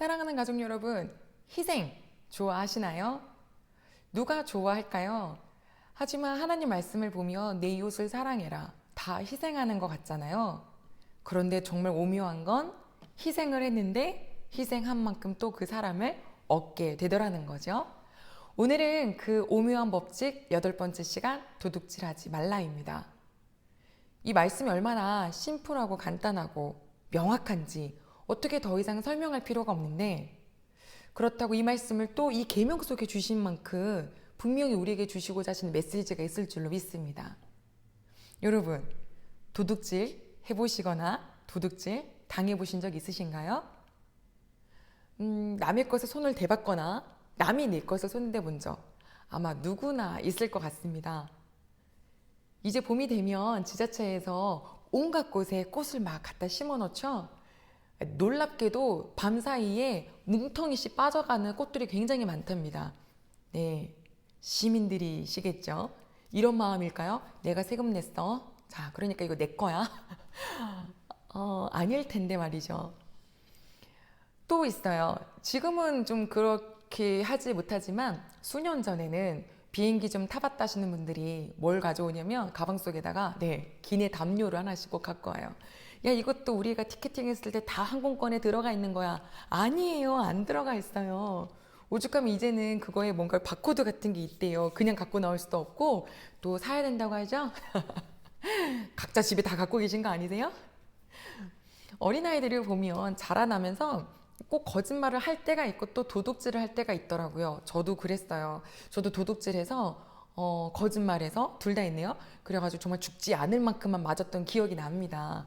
사랑하는 가족 여러분, 희생 좋아하시나요? 누가 좋아할까요? 하지만 하나님 말씀을 보면 내 이웃을 사랑해라. 다 희생하는 것 같잖아요. 그런데 정말 오묘한 건 희생을 했는데 희생한 만큼 또 그 사람을 얻게 되더라는 거죠. 오늘은 그 오묘한 법칙 8번째 시간 도둑질하지 말라입니다. 이 말씀이 얼마나 심플하고 간단하고 명확한지 어떻게 더 이상 설명할 필요가 없는데, 그렇다고 이 말씀을 또 이 계명 속에 주신 만큼 분명히 우리에게 주시고자 하시는 메시지가 있을 줄로 믿습니다. 여러분, 도둑질 해보시거나 도둑질 당해보신 적 있으신가요? 남의 것에 손을 대봤거나 남이 내 것을 손대본 적 아마 누구나 있을 것 같습니다. 이제 봄이 되면 지자체에서 온갖 곳에 꽃을 막 갖다 심어 놓죠. 놀랍게도 밤사이에 뭉텅이씩 빠져가는 꽃들이 굉장히 많답니다. 네, 시민들이시겠죠? 이런 마음일까요? 내가 세금 냈어. 자, 그러니까 이거 내 거야. 아닐 텐데 말이죠. 또 있어요. 지금은 좀 그렇게 하지 못하지만 수년 전에는 비행기 좀 타봤다 하시는 분들이 뭘 가져오냐면 가방 속에다가 기내 담요를 하나씩 꼭 갖고 와요. 야, 이것도 우리가 티켓팅 했을 때 다 항공권에 들어가 있는 거야. 아니에요. 안 들어가 있어요. 오죽하면 이제는 그거에 뭔가 바코드 같은 게 있대요. 그냥 갖고 나올 수도 없고 또 사야 된다고 하죠. 각자 집에 다 갖고 계신 거 아니세요? 어린아이들을 보면 자라나면서 꼭 거짓말을 할 때가 있고 또 도둑질을 할 때가 있더라고요. 저도 그랬어요. 저도 도둑질해서 거짓말해서 둘 다 있네요. 그래가지고 정말 죽지 않을 만큼만 맞았던 기억이 납니다.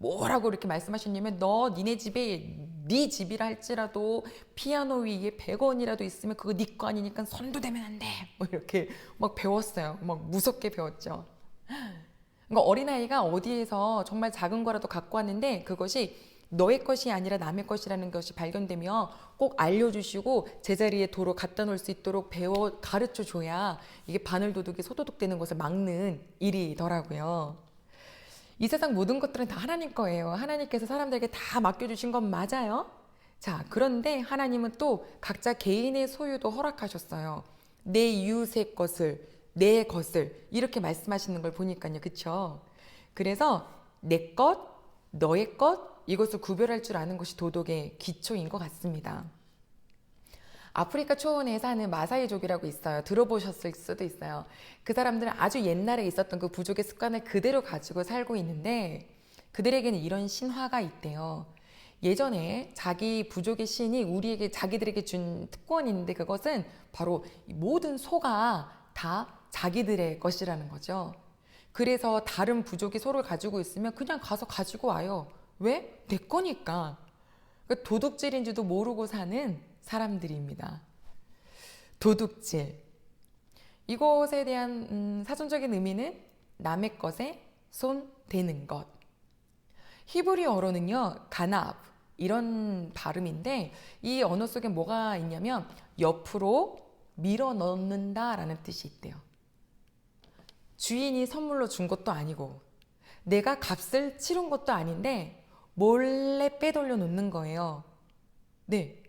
뭐라고 이렇게 말씀하셨냐면, 너 니네 집에 네 집이라 할지라도 피아노 위에 100원이라도 있으면 그거 네 거 아니니까 손도 대면 안 돼. 뭐 이렇게 막 배웠어요. 막 무섭게 배웠죠. 그러니까 어린아이가 어디에서 정말 작은 거라도 갖고 왔는데 그것이 너의 것이 아니라 남의 것이라는 것이 발견되면 꼭 알려주시고 제자리에 도로 갖다 놓을 수 있도록 가르쳐 줘야 이게 바늘도둑이 소도둑 되는 것을 막는 일이더라고요. 이 세상 모든 것들은 다 하나님 거예요. 하나님께서 사람들에게 다 맡겨주신 건 맞아요. 자, 그런데 하나님은 또 각자 개인의 소유도 허락하셨어요. 내 이웃의 것을, 내 것을 이렇게 말씀하시는 걸 보니까요. 그쵸? 그래서 내 것, 너의 것 이것을 구별할 줄 아는 것이 도덕의 기초인 것 같습니다. 아프리카 초원에 사는 마사이족이라고 있어요. 들어보셨을 수도 있어요. 그 사람들은 아주 옛날에 있었던 그 부족의 습관을 그대로 가지고 살고 있는데 그들에게는 이런 신화가 있대요. 예전에 자기 부족의 신이 우리에게 자기들에게 준 특권이 있는데 그것은 바로 모든 소가 다 자기들의 것이라는 거죠. 그래서 다른 부족이 소를 가지고 있으면 그냥 가서 가지고 와요. 왜? 내 거니까. 도둑질인지도 모르고 사는 사람들입니다. 도둑질. 이것에 대한 사전적인 의미는 남의 것에 손 대는 것. 히브리어로는요, 가납 이런 발음인데 이 언어 속에 뭐가 있냐면 옆으로 밀어 넣는다라는 뜻이 있대요. 주인이 선물로 준 것도 아니고 내가 값을 치른 것도 아닌데 몰래 빼돌려 놓는 거예요. 네,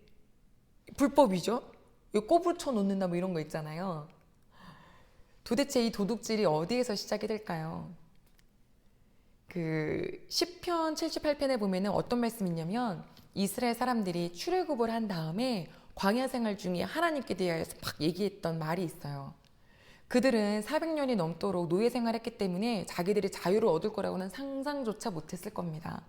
불법이죠. 꼬부쳐 놓는다 뭐 이런 거 있잖아요. 도대체 이 도둑질이 어디에서 시작이 될까요? 그 시편 78편에 보면은 어떤 말씀이 있냐면 이스라엘 사람들이 출애굽을 한 다음에 광야 생활 중에 하나님께 대하여서 막 얘기했던 말이 있어요. 그들은 400년이 넘도록 노예 생활했기 때문에 자기들이 자유를 얻을 거라고는 상상조차 못했을 겁니다.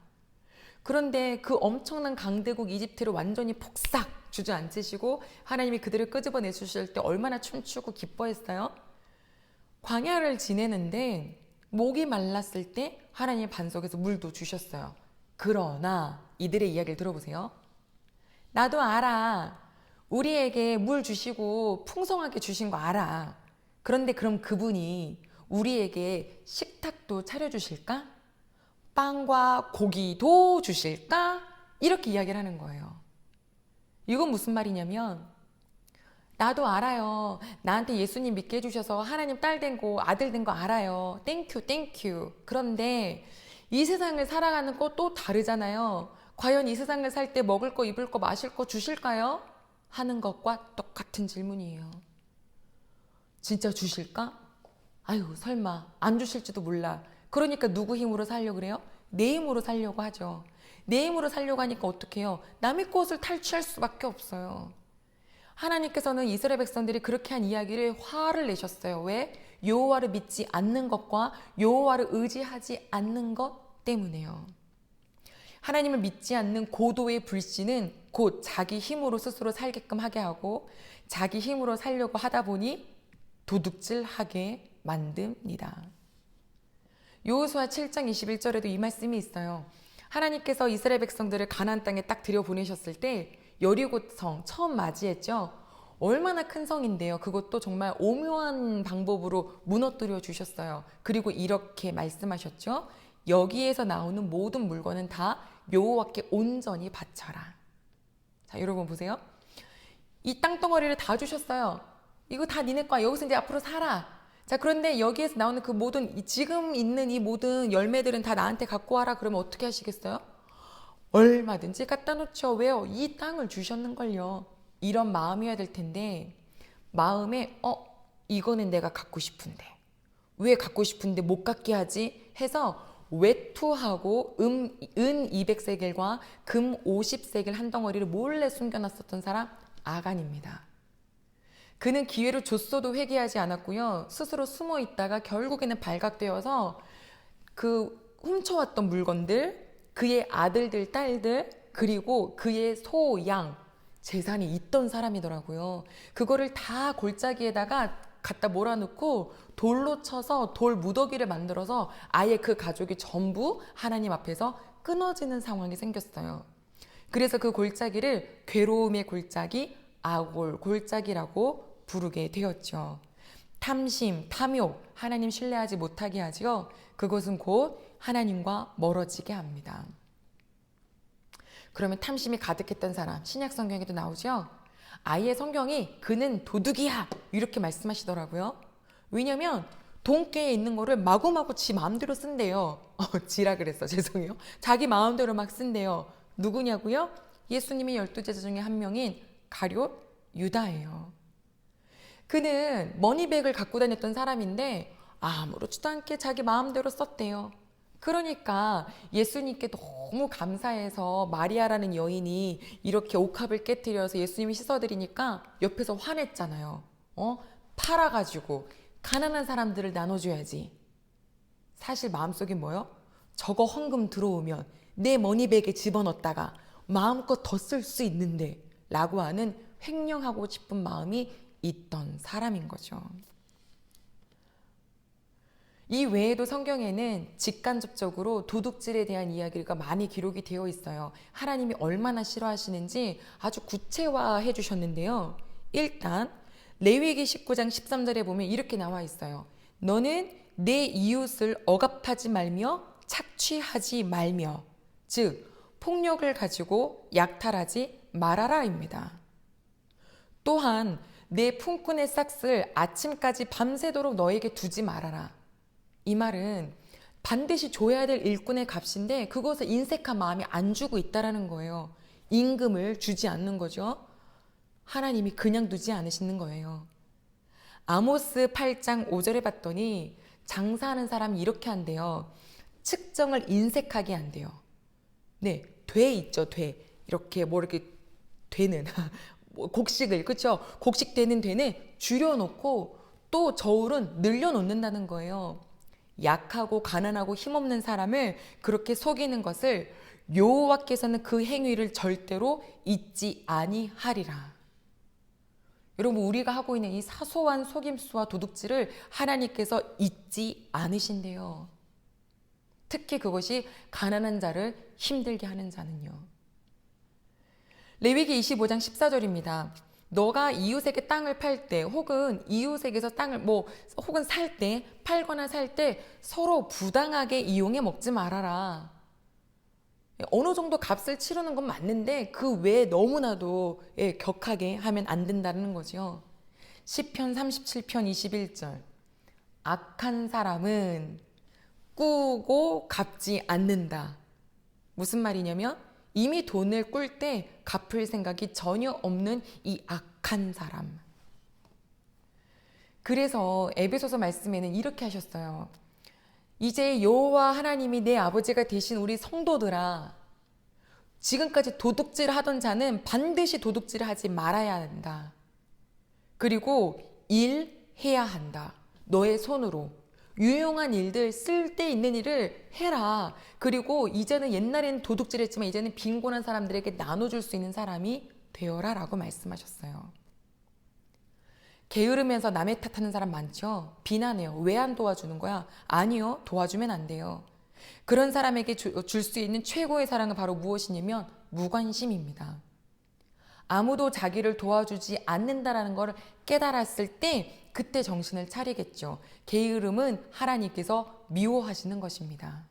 그런데 그 엄청난 강대국 이집트를 완전히 폭삭 주저앉히시고 하나님이 그들을 끄집어내 주실 때 얼마나 춤추고 기뻐했어요? 광야를 지내는데 목이 말랐을 때 하나님의 반석에서 물도 주셨어요. 그러나 이들의 이야기를 들어보세요. 나도 알아. 우리에게 물 주시고 풍성하게 주신 거 알아. 그런데 그럼 그분이 우리에게 식탁도 차려주실까? 빵과 고기도 주실까? 이렇게 이야기를 하는 거예요. 이건 무슨 말이냐면 나도 알아요. 나한테 예수님 믿게 해주셔서 하나님 딸 된 거 아들 된 거 알아요. 땡큐 땡큐. 그런데 이 세상을 살아가는 거 또 다르잖아요. 과연 이 세상을 살 때 먹을 거, 입을 거, 마실 거 주실까요? 하는 것과 똑같은 질문이에요. 진짜 주실까? 아유, 설마 안 주실지도 몰라. 그러니까 누구 힘으로 살려고 그래요? 내 힘으로 살려고 하죠. 내 힘으로 살려고 하니까 어떻게 해요? 남의 것을 탈취할 수밖에 없어요. 하나님께서는 이스라엘 백성들이 그렇게 한 이야기를 화를 내셨어요. 왜? 여호와를 믿지 않는 것과 여호와를 의지하지 않는 것 때문에요. 하나님을 믿지 않는 고도의 불신은 곧 자기 힘으로 스스로 살게끔 하게 하고 자기 힘으로 살려고 하다 보니 도둑질하게 만듭니다. 여호수아 7장 21절에도 이 말씀이 있어요. 하나님께서 이스라엘 백성들을 가나안 땅에 딱 들여보내셨을 때 여리고성 처음 맞이했죠. 얼마나 큰 성인데요. 그것도 정말 오묘한 방법으로 무너뜨려 주셨어요. 그리고 이렇게 말씀하셨죠. 여기에서 나오는 모든 물건은 다 여호와께 온전히 바쳐라. 자, 여러분 보세요. 이 땅덩어리를 다 주셨어요. 이거 다 니네 거야. 여기서 이제 앞으로 살아. 자, 그런데 여기에서 나오는 그 모든 지금 있는 이 모든 열매들은 다 나한테 갖고 와라. 그러면 어떻게 하시겠어요? 얼마든지 갖다 놓죠. 왜요? 이 땅을 주셨는걸요. 이런 마음이어야 될 텐데 마음에 이거는 내가 갖고 싶은데 왜 갖고 싶은데 못 갖게 하지? 해서 외투하고 은 200세겔과 금 50세겔 한 덩어리를 몰래 숨겨놨었던 사람 아간입니다. 그는 기회를 줬어도 회개하지 않았고요. 스스로 숨어 있다가 결국에는 발각되어서 그 훔쳐왔던 물건들, 그의 아들들, 딸들, 그리고 그의 소, 양, 재산이 있던 사람이더라고요. 그거를 다 골짜기에다가 갖다 몰아넣고 돌로 쳐서 돌 무더기를 만들어서 아예 그 가족이 전부 하나님 앞에서 끊어지는 상황이 생겼어요. 그래서 그 골짜기를 괴로움의 골짜기, 아골 골짜기라고 부르게 되었죠. 탐심, 탐욕, 하나님 신뢰하지 못하게 하지요. 그것은 곧 하나님과 멀어지게 합니다. 그러면 탐심이 가득했던 사람, 신약 성경에도 나오죠. 아예 성경이 그는 도둑이야 이렇게 말씀하시더라고요. 왜냐면 돈께에 있는 거를 마구마구 지 마음대로 쓴대요. 지라 그랬어. 죄송해요. 자기 마음대로 막 쓴대요. 누구냐고요? 예수님의 12제자 중에 한 명인 가룟 유다예요. 그는 머니백을 갖고 다녔던 사람인데 아무렇지도 않게 자기 마음대로 썼대요. 그러니까 예수님께 너무 감사해서 마리아라는 여인이 이렇게 옥합을 깨뜨려서 예수님이 씻어드리니까 옆에서 화냈잖아요. 팔아가지고 가난한 사람들을 나눠줘야지. 사실 마음속에 뭐요? 저거 헌금 들어오면 내 머니백에 집어넣었다가 마음껏 더 쓸 수 있는데 라고 하는 횡령하고 싶은 마음이 있던 사람인 거죠. 이 외에도 성경에는 직간접적으로 도둑질에 대한 이야기가 많이 기록이 되어 있어요. 하나님이 얼마나 싫어하시는지 아주 구체화해 주셨는데요. 일단 레위기 19장 13절에 보면 이렇게 나와 있어요. 너는 내 이웃을 억압하지 말며 착취하지 말며 즉 폭력을 가지고 약탈하지 말아라입니다. 또한 내 품꾼의 싹을 아침까지 밤새도록 너에게 두지 말아라. 이 말은 반드시 줘야 될 일꾼의 값인데 그것을 인색한 마음이 안 주고 있다라는 거예요. 임금을 주지 않는 거죠. 하나님이 그냥 두지 않으시는 거예요. 아모스 8장 5절에 봤더니 장사하는 사람이 이렇게 한대요. 측정을 인색하게 한대요. 네, 돼 있죠, 돼. 이렇게 이렇게 되는 곡식을 그렇죠? 곡식되는 되는 줄여놓고 또 저울은 늘려놓는다는 거예요. 약하고 가난하고 힘없는 사람을 그렇게 속이는 것을 여호와께서는 그 행위를 절대로 잊지 아니하리라. 여러분 우리가 하고 있는 이 사소한 속임수와 도둑질을 하나님께서 잊지 않으신대요. 특히 그것이 가난한 자를 힘들게 하는 자는요. 레위기 25장 14절입니다. 너가 이웃에게 땅을 팔 때 혹은 이웃에게서 땅을 혹은 살 때 팔거나 살 때 서로 부당하게 이용해 먹지 말아라. 어느 정도 값을 치르는 건 맞는데 그 외에 너무나도 격하게 하면 안 된다는 거죠. 시편 37편 21절 악한 사람은 꾸고 갚지 않는다. 무슨 말이냐면 이미 돈을 꿀 때 갚을 생각이 전혀 없는 이 악한 사람. 그래서 에베소서 말씀에는 이렇게 하셨어요. 이제 여호와 하나님이 내 아버지가 되신 우리 성도들아, 지금까지 도둑질 하던 자는 반드시 도둑질을 하지 말아야 한다. 그리고 일해야 한다. 너의 손으로. 유용한 일들, 쓸데 있는 일을 해라. 그리고 이제는 옛날에는 도둑질했지만 이제는 빈곤한 사람들에게 나눠줄 수 있는 사람이 되어라 라고 말씀하셨어요. 게으르면서 남의 탓하는 사람 많죠? 비난해요. 왜 안 도와주는 거야? 아니요. 도와주면 안 돼요. 그런 사람에게 줄 수 있는 최고의 사랑은 바로 무엇이냐면 무관심입니다. 아무도 자기를 도와주지 않는다라는 걸 깨달았을 때 그때 정신을 차리겠죠. 게으름은 하나님께서 미워하시는 것입니다.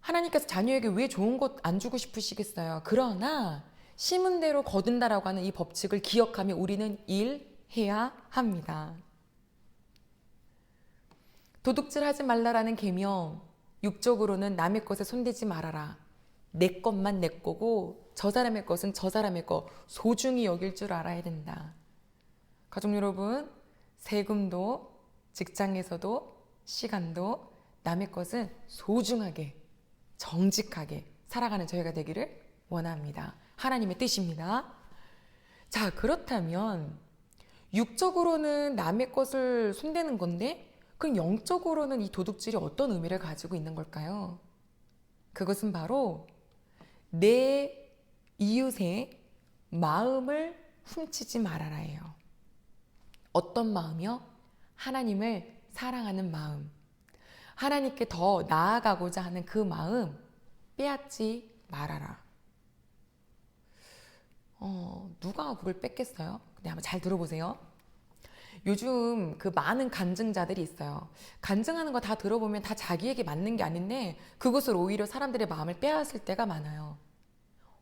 하나님께서 자녀에게 왜 좋은 것 안 주고 싶으시겠어요? 그러나 심은 대로 거둔다라고 하는 이 법칙을 기억하며 우리는 일해야 합니다. 도둑질하지 말라라는 계명, 육적으로는 남의 것에 손대지 말아라. 내 것만 내 거고 저 사람의 것은 저 사람의 거, 소중히 여길 줄 알아야 된다. 가족 여러분, 세금도 직장에서도 시간도 남의 것은 소중하게 정직하게 살아가는 저희가 되기를 원합니다. 하나님의 뜻입니다. 자, 그렇다면 육적으로는 남의 것을 손대는 건데 그럼 영적으로는 이 도둑질이 어떤 의미를 가지고 있는 걸까요? 그것은 바로 내 이웃의 마음을 훔치지 말아라예요. 어떤 마음이요? 하나님을 사랑하는 마음. 하나님께 더 나아가고자 하는 그 마음 빼앗지 말아라. 누가 그걸 뺏겠어요? 근데 한번 잘 들어보세요. 요즘 그 많은 간증자들이 있어요. 간증하는 거 다 들어보면 다 자기에게 맞는 게 아닌데 그것을 오히려 사람들의 마음을 빼앗을 때가 많아요.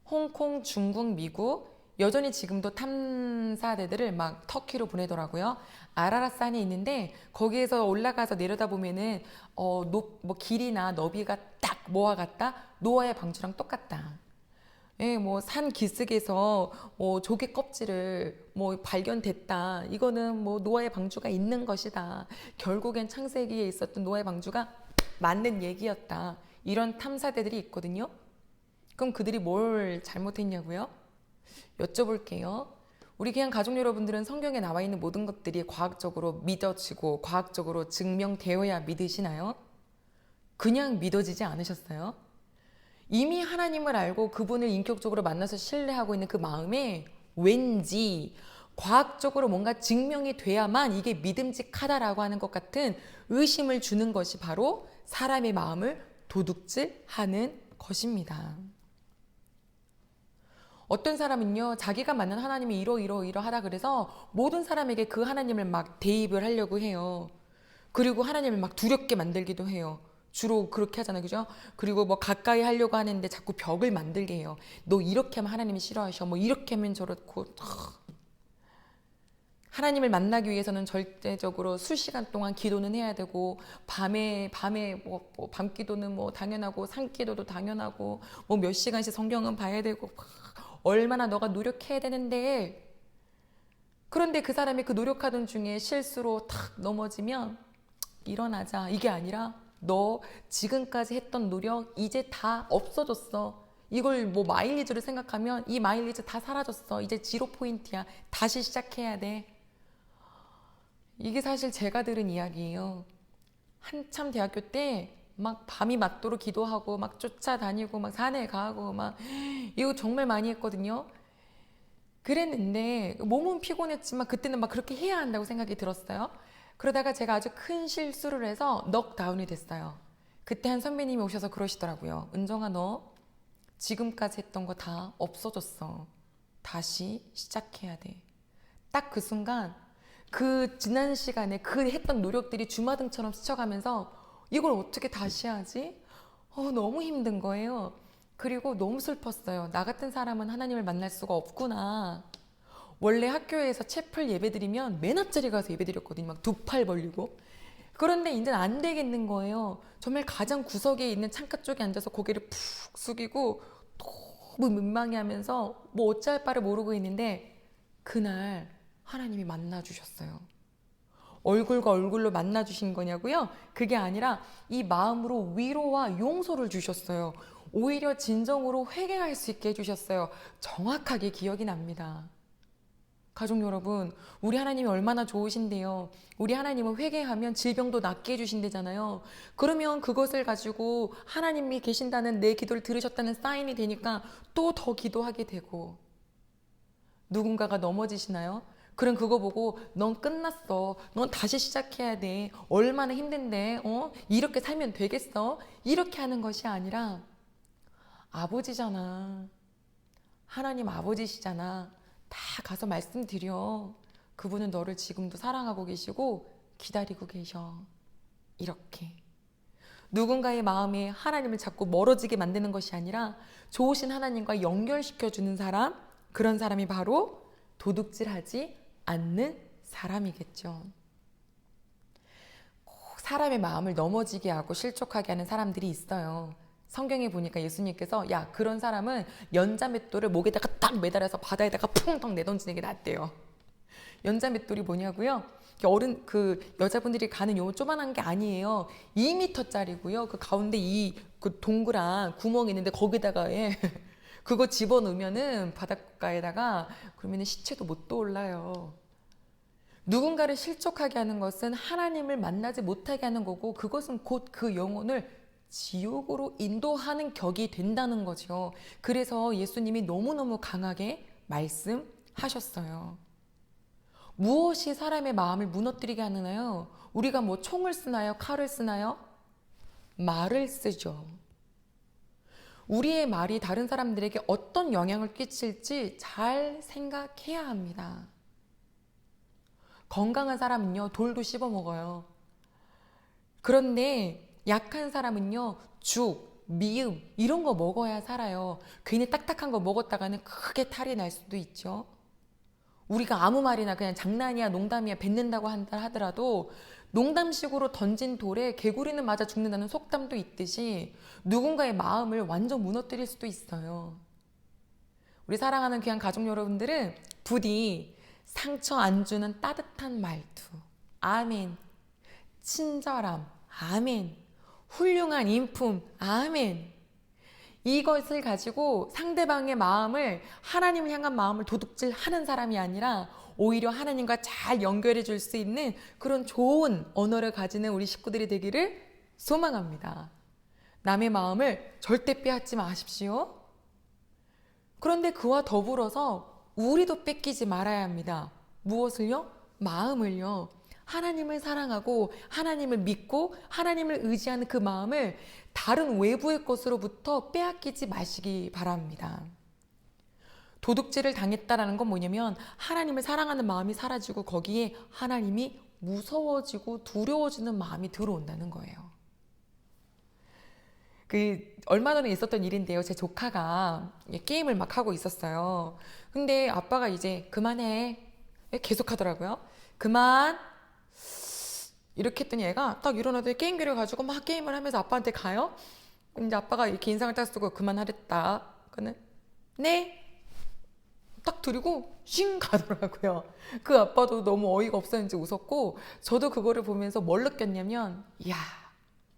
홍콩, 중국, 미국 여전히 지금도 탐사대들을 막 터키로 보내더라고요. 아라라산이 있는데 거기에서 올라가서 내려다보면은 뭐 길이나 너비가 딱 뭐와 같다? 노아의 방주랑 똑같다. 예, 뭐 산 기슭에서 조개 껍질을 뭐 발견됐다. 이거는 뭐 노아의 방주가 있는 것이다. 결국엔 창세기에 있었던 노아의 방주가 맞는 얘기였다. 이런 탐사대들이 있거든요. 그럼 그들이 뭘 잘못했냐고요? 여쭤볼게요. 우리 그냥 가족 여러분들은 성경에 나와 있는 모든 것들이 과학적으로 믿어지고 과학적으로 증명되어야 믿으시나요? 그냥 믿어지지 않으셨어요? 이미 하나님을 알고 그분을 인격적으로 만나서 신뢰하고 있는 그 마음에 왠지 과학적으로 뭔가 증명이 돼야만 이게 믿음직하다라고 하는 것 같은 의심을 주는 것이 바로 사람의 마음을 도둑질하는 것입니다. 어떤 사람은요, 자기가 만난 하나님이 이러하다 그래서 모든 사람에게 그 하나님을 막 대입을 하려고 해요. 그리고 하나님을 막 두렵게 만들기도 해요. 주로 그렇게 하잖아요. 그죠? 그리고 뭐 가까이 하려고 하는데 자꾸 벽을 만들게 해요. 너 이렇게 하면 하나님이 싫어하셔. 뭐 이렇게 하면 저렇고. 하나님을 만나기 위해서는 절대적으로 수시간 동안 기도는 해야 되고 밤에 뭐 밤기도는 뭐 당연하고 산기도도 당연하고 뭐 몇 시간씩 성경은 봐야 되고 얼마나 너가 노력해야 되는데 그런데 그 사람이 그 노력하던 중에 실수로 탁 넘어지면 일어나자. 이게 아니라 너 지금까지 했던 노력 이제 다 없어졌어. 이걸 뭐 마일리지로 생각하면 이 마일리지 다 사라졌어. 이제 지로 포인트야. 다시 시작해야 돼. 이게 사실 제가 들은 이야기예요. 한참 대학교 때 막 밤이 맞도록 기도하고 막 쫓아다니고 막 산에 가고 막 이거 정말 많이 했거든요. 그랬는데 몸은 피곤했지만 그때는 막 그렇게 해야 한다고 생각이 들었어요. 그러다가 제가 아주 큰 실수를 해서 넉다운이 됐어요. 그때 한 선배님이 오셔서 그러시더라고요. 은정아, 너 지금까지 했던 거 다 없어졌어. 다시 시작해야 돼. 딱 그 순간 그 지난 시간에 그 했던 노력들이 주마등처럼 스쳐가면서 이걸 어떻게 다시 하지? 너무 힘든 거예요. 그리고 너무 슬펐어요. 나 같은 사람은 하나님을 만날 수가 없구나. 원래 학교에서 채플 예배 드리면 맨 앞자리 가서 예배 드렸거든요. 막 두 팔 벌리고. 그런데 이제는 안 되겠는 거예요. 정말 가장 구석에 있는 창가 쪽에 앉아서 고개를 푹 숙이고 너무 민망해하면서 뭐 어찌할 바를 모르고 있는데 그날 하나님이 만나 주셨어요. 얼굴과 얼굴로 만나 주신 거냐고요? 그게 아니라 이 마음으로 위로와 용서를 주셨어요. 오히려 진정으로 회개할 수 있게 해주셨어요. 정확하게 기억이 납니다. 가족 여러분, 우리 하나님이 얼마나 좋으신데요. 우리 하나님은 회개하면 질병도 낫게 해주신대잖아요. 그러면 그것을 가지고 하나님이 계신다는 내 기도를 들으셨다는 사인이 되니까 또 더 기도하게 되고, 누군가가 넘어지시나요? 그럼 그거 보고 넌 끝났어. 넌 다시 시작해야 돼. 얼마나 힘든데 이렇게 살면 되겠어? 이렇게 하는 것이 아니라 아버지잖아. 하나님 아버지시잖아. 다 가서 말씀드려. 그분은 너를 지금도 사랑하고 계시고 기다리고 계셔. 이렇게. 누군가의 마음에 하나님을 자꾸 멀어지게 만드는 것이 아니라 좋으신 하나님과 연결시켜주는 사람, 그런 사람이 바로 도둑질하지 않는 사람이겠죠. 꼭 사람의 마음을 넘어지게 하고 실족하게 하는 사람들이 있어요. 성경에 보니까 예수님께서 야, 그런 사람은 연자맷돌을 목에다가 딱 매달아서 바다에다가 풍덩 내던지는 게 낫대요. 연자맷돌이 뭐냐고요? 그 여자분들이 가는 요 조만한 게 아니에요. 2m짜리고요. 그 가운데 그 동그란 구멍이 있는데 거기다가 그거 집어넣으면은 바닷가에다가 그러면은 시체도 못 떠올라요. 누군가를 실족하게 하는 것은 하나님을 만나지 못하게 하는 거고, 그것은 곧 그 영혼을 지옥으로 인도하는 격이 된다는 거죠. 그래서 예수님이 너무너무 강하게 말씀하셨어요. 무엇이 사람의 마음을 무너뜨리게 하나요? 우리가 뭐 총을 쓰나요? 칼을 쓰나요? 말을 쓰죠. 우리의 말이 다른 사람들에게 어떤 영향을 끼칠지 잘 생각해야 합니다. 건강한 사람은요, 돌도 씹어 먹어요. 그런데 약한 사람은요, 죽, 미음 이런 거 먹어야 살아요. 괜히 딱딱한 거 먹었다가는 크게 탈이 날 수도 있죠. 우리가 아무 말이나 그냥 장난이야 농담이야 뱉는다고 하더라도 농담식으로 던진 돌에 개구리는 맞아 죽는다는 속담도 있듯이 누군가의 마음을 완전 무너뜨릴 수도 있어요. 우리 사랑하는 귀한 가족 여러분들은 부디 상처 안 주는 따뜻한 말투, 아멘. 친절함, 아멘. 훌륭한 인품, 아멘. 이것을 가지고 상대방의 마음을, 하나님을 향한 마음을 도둑질하는 사람이 아니라 오히려 하나님과 잘 연결해 줄 수 있는 그런 좋은 언어를 가지는 우리 식구들이 되기를 소망합니다. 남의 마음을 절대 빼앗지 마십시오. 그런데 그와 더불어서 우리도 뺏기지 말아야 합니다. 무엇을요? 마음을요. 하나님을 사랑하고 하나님을 믿고 하나님을 의지하는 그 마음을 다른 외부의 것으로부터 빼앗기지 마시기 바랍니다. 도둑질을 당했다라는 건 뭐냐면 하나님을 사랑하는 마음이 사라지고 거기에 하나님이 무서워지고 두려워지는 마음이 들어온다는 거예요. 얼마 전에 있었던 일인데요. 제 조카가 게임을 막 하고 있었어요. 근데 아빠가 이제 그만해. 계속 하더라고요. 그만. 이렇게 했더니 얘가 딱 일어나더니 게임기를 가지고 막 게임을 하면서 아빠한테 가요. 이제 아빠가 이렇게 인상을 딱 쓰고 그만하랬다. 그는 네. 딱 드리고 쉥 가더라고요. 그 아빠도 너무 어이가 없었는지 웃었고 저도 그거를 보면서 뭘 느꼈냐면 이야,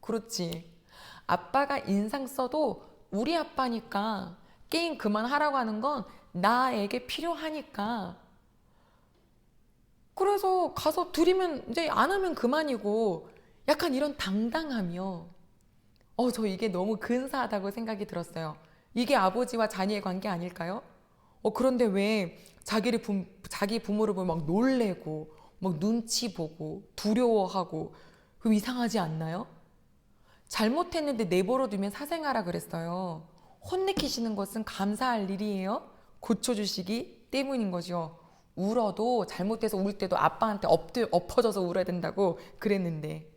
그렇지. 아빠가 인상 써도 우리 아빠니까 게임 그만하라고 하는 건 나에게 필요하니까 그래서 가서 드리면 이제 안 하면 그만이고 약간 이런 당당함이요. 저 이게 너무 근사하다고 생각이 들었어요. 이게 아버지와 자녀의 관계 아닐까요? 그런데 왜 자기 부모를 보면 막 놀래고 막 눈치 보고 두려워하고 그럼 이상하지 않나요? 잘못했는데 내버려두면 사생하라 그랬어요. 혼내키시는 것은 감사할 일이에요. 고쳐주시기 때문인 거죠. 울어도 잘못해서 울 때도 아빠한테 엎어져서 울어야 된다고 그랬는데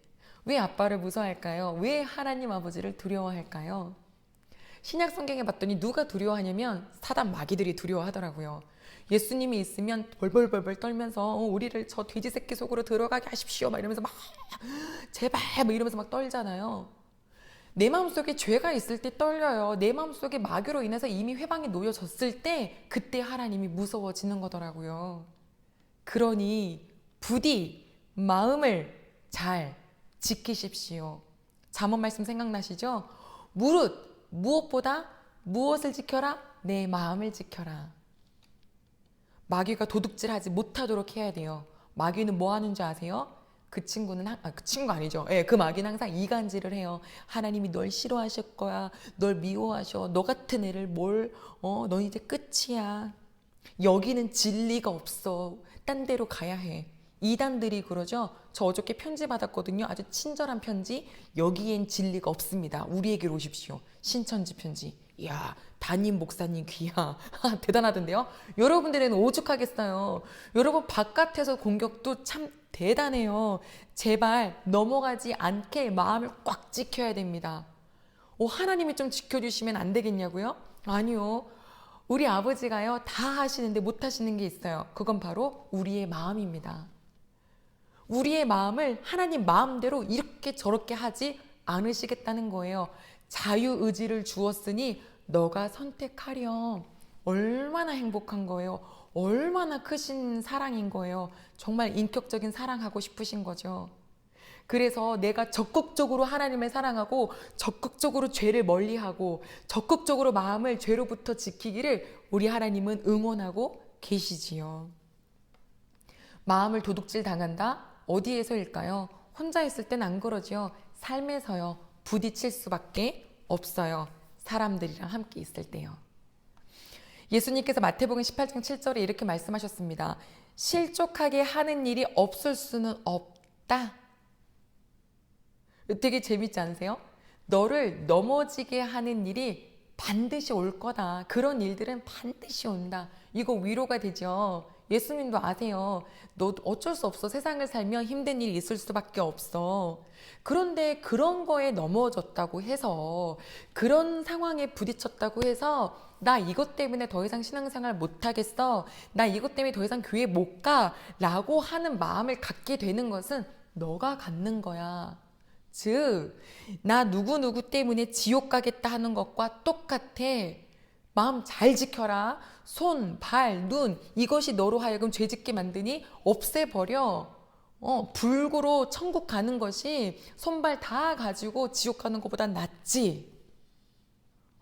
왜 아빠를 무서워할까요? 왜 하나님 아버지를 두려워할까요? 신약 성경에 봤더니 누가 두려워하냐면 사단 마귀들이 두려워하더라고요. 예수님이 있으면 벌벌벌벌 떨면서 우리를 저 돼지 새끼 속으로 들어가게 하십시오 막 이러면서 막 제발 막 이러면서 막 떨잖아요. 내 마음속에 죄가 있을 때 떨려요. 내 마음속에 마귀로 인해서 이미 회방에 놓여졌을 때 그때 하나님이 무서워지는 거더라고요. 그러니 부디 마음을 잘 지키십시오. 잠언 말씀 생각나시죠? 무엇보다 무엇을 지켜라? 내 마음을 지켜라. 마귀가 도둑질하지 못하도록 해야 돼요. 마귀는 뭐 하는 줄 아세요? 그 친구는 그 친구 아니죠. 예, 그 마귀는 항상 이간질을 해요. 하나님이 널 싫어하실 거야. 널 미워하셔. 너 같은 애를 넌 이제 끝이야. 여기는 진리가 없어. 딴 데로 가야 해. 이단들이 그러죠. 저 어저께 편지 받았거든요. 아주 친절한 편지. 여기엔 진리가 없습니다. 우리에게로 오십시오. 신천지 편지. 이야, 담임 목사님 귀야. 대단하던데요. 여러분들에는 오죽하겠어요. 여러분 바깥에서 공격도 참 대단해요. 제발 넘어가지 않게 마음을 꽉 지켜야 됩니다. 하나님이 좀 지켜주시면 안 되겠냐고요? 아니요. 우리 아버지가요 다 하시는데 못 하시는 게 있어요. 그건 바로 우리의 마음입니다. 우리의 마음을 하나님 마음대로 이렇게 저렇게 하지 않으시겠다는 거예요. 자유의지를 주었으니 너가 선택하렴. 얼마나 행복한 거예요. 얼마나 크신 사랑인 거예요. 정말 인격적인 사랑하고 싶으신 거죠. 그래서 내가 적극적으로 하나님을 사랑하고 적극적으로 죄를 멀리하고 적극적으로 마음을 죄로부터 지키기를 우리 하나님은 응원하고 계시지요. 마음을 도둑질 당한다? 어디에서일까요? 혼자 있을 땐 안 그러지요. 삶에서요. 부딪힐 수밖에 없어요. 사람들이랑 함께 있을 때요. 예수님께서 마태복음 18장 7절에 이렇게 말씀하셨습니다. 실족하게 하는 일이 없을 수는 없다. 되게 재밌지 않으세요? 너를 넘어지게 하는 일이 반드시 올 거다. 그런 일들은 반드시 온다. 이거 위로가 되죠. 예수님도 아세요. 너 어쩔 수 없어. 세상을 살면 힘든 일이 있을 수밖에 없어. 그런데 그런 거에 넘어졌다고 해서 그런 상황에 부딪혔다고 해서 나 이것 때문에 더 이상 신앙생활 못하겠어. 나 이것 때문에 더 이상 교회 못 가. 라고 하는 마음을 갖게 되는 것은 너가 갖는 거야. 즉, 나 누구누구 때문에 지옥 가겠다 하는 것과 똑같아. 마음 잘 지켜라. 손, 발, 눈 이것이 너로 하여금 죄짓게 만드니 없애버려. 불구로 천국 가는 것이 손발 다 가지고 지옥 가는 것보단 낫지.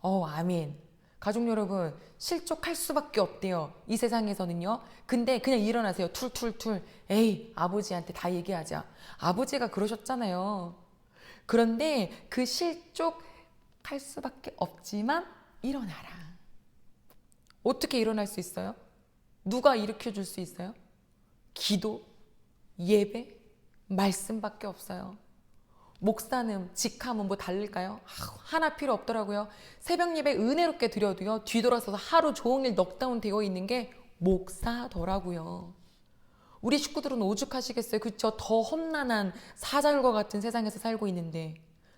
아멘. 가족 여러분, 실족할 수밖에 없대요. 이 세상에서는요. 근데 그냥 일어나세요. 툴툴툴. 에이, 아버지한테 다 얘기하자. 아버지가 그러셨잖아요. 그런데 그 실족할 수밖에 없지만 일어나라. 어떻게 일어날 수 있어요? 누가 일으켜 줄 수 있어요? 기도, 예배, 말씀밖에 없어요. 목사님, 직함은 뭐 다를까요? 하나 필요 없더라고요. 새벽 예배 은혜롭게 드려도요. 뒤돌아서서 하루 종일 넉다운 되어 있는 게 목사더라고요. 우리 식구들은 오죽하시겠어요. 그쵸? 더 험난한 사자율과 같은 세상에서 살고 있는데.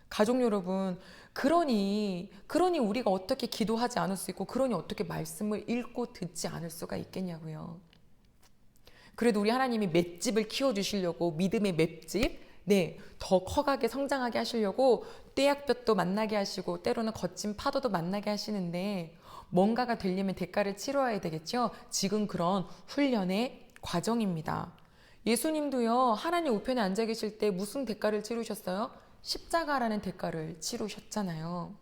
가족 여러분, 그러니 우리가 어떻게 기도하지 않을 수 있고 그러니 어떻게 말씀을 읽고 듣지 않을 수가 있겠냐고요. 그래도 우리 하나님이 맷집을 키워주시려고 믿음의 맷집 더 커가게 성장하게 하시려고 떼약볕도 만나게 하시고 때로는 거친 파도도 만나게 하시는데 뭔가가 되려면 대가를 치러야 되겠죠. 지금 그런 훈련의 과정입니다. 예수님도요. 하나님 우편에 앉아 계실 때 무슨 대가를 치르셨어요? 십자가라는 대가를 치르셨잖아요.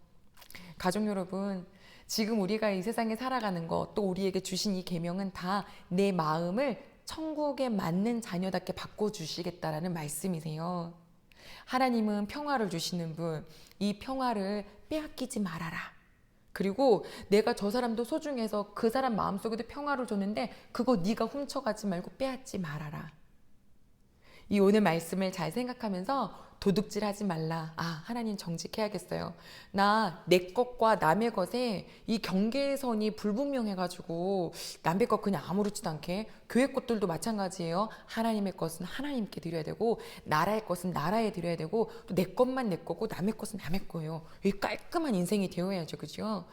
가족 여러분, 지금 우리가 이 세상에 살아가는 것, 또 우리에게 주신 이 계명은 다 내 마음을 천국에 맞는 자녀답게 바꿔주시겠다라는 말씀이세요. 하나님은 평화를 주시는 분, 이 평화를 빼앗기지 말아라. 그리고 내가 저 사람도 소중해서 그 사람 마음속에도 평화를 줬는데 그거 네가 훔쳐가지 말고 빼앗지 말아라. 이 오늘 말씀을 잘 생각하면서 도둑질 하지 말라. 아, 하나님 정직해야겠어요. 나 내 것과 남의 것에 이 경계선이 불분명해가지고 남의 것 그냥 아무렇지도 않게, 교회 것들도 마찬가지예요. 하나님의 것은 하나님께 드려야 되고, 나라의 것은 나라에 드려야 되고, 또 내 것만 내 거고 남의 것은 남의 거예요. 이 깔끔한 인생이 되어야죠. 그죠?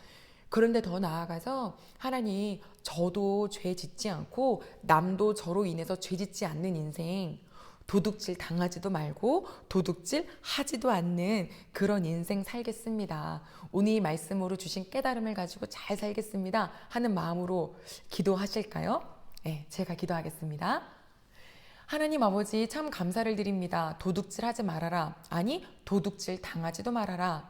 그런데 더 나아가서 하나님, 저도 죄 짓지 않고 남도 저로 인해서 죄 짓지 않는 인생, 도둑질 당하지도 말고 도둑질 하지도 않는 그런 인생 살겠습니다. 오늘 이 말씀으로 주신 깨달음을 가지고 잘 살겠습니다 하는 마음으로 기도하실까요? 네, 제가 기도하겠습니다. 하나님 아버지, 참 감사를 드립니다. 도둑질 하지 말아라. 아니, 도둑질 당하지도 말아라.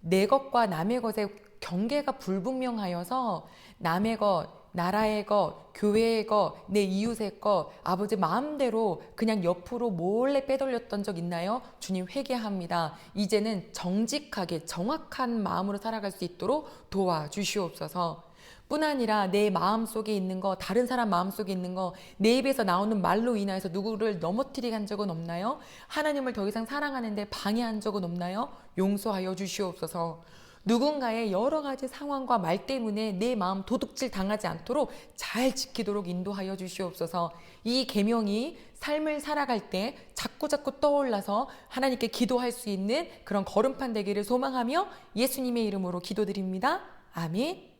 내 것과 남의 것의 경계가 불분명하여서 남의 것, 나라의 것, 교회의 것, 내 이웃의 것, 아버지 마음대로 그냥 옆으로 몰래 빼돌렸던 적 있나요? 주님, 회개합니다. 이제는 정직하게 정확한 마음으로 살아갈 수 있도록 도와주시옵소서. 뿐 아니라 내 마음속에 있는 거, 다른 사람 마음속에 있는 거, 내 입에서 나오는 말로 인하여서 누구를 넘어뜨리게 한 적은 없나요? 하나님을 더 이상 사랑하는데 방해한 적은 없나요? 용서하여 주시옵소서. 누군가의 여러 가지 상황과 말 때문에 내 마음 도둑질 당하지 않도록 잘 지키도록 인도하여 주시옵소서. 이 계명이 삶을 살아갈 때 자꾸자꾸 떠올라서 하나님께 기도할 수 있는 그런 걸음판 되기를 소망하며 예수님의 이름으로 기도드립니다. 아멘.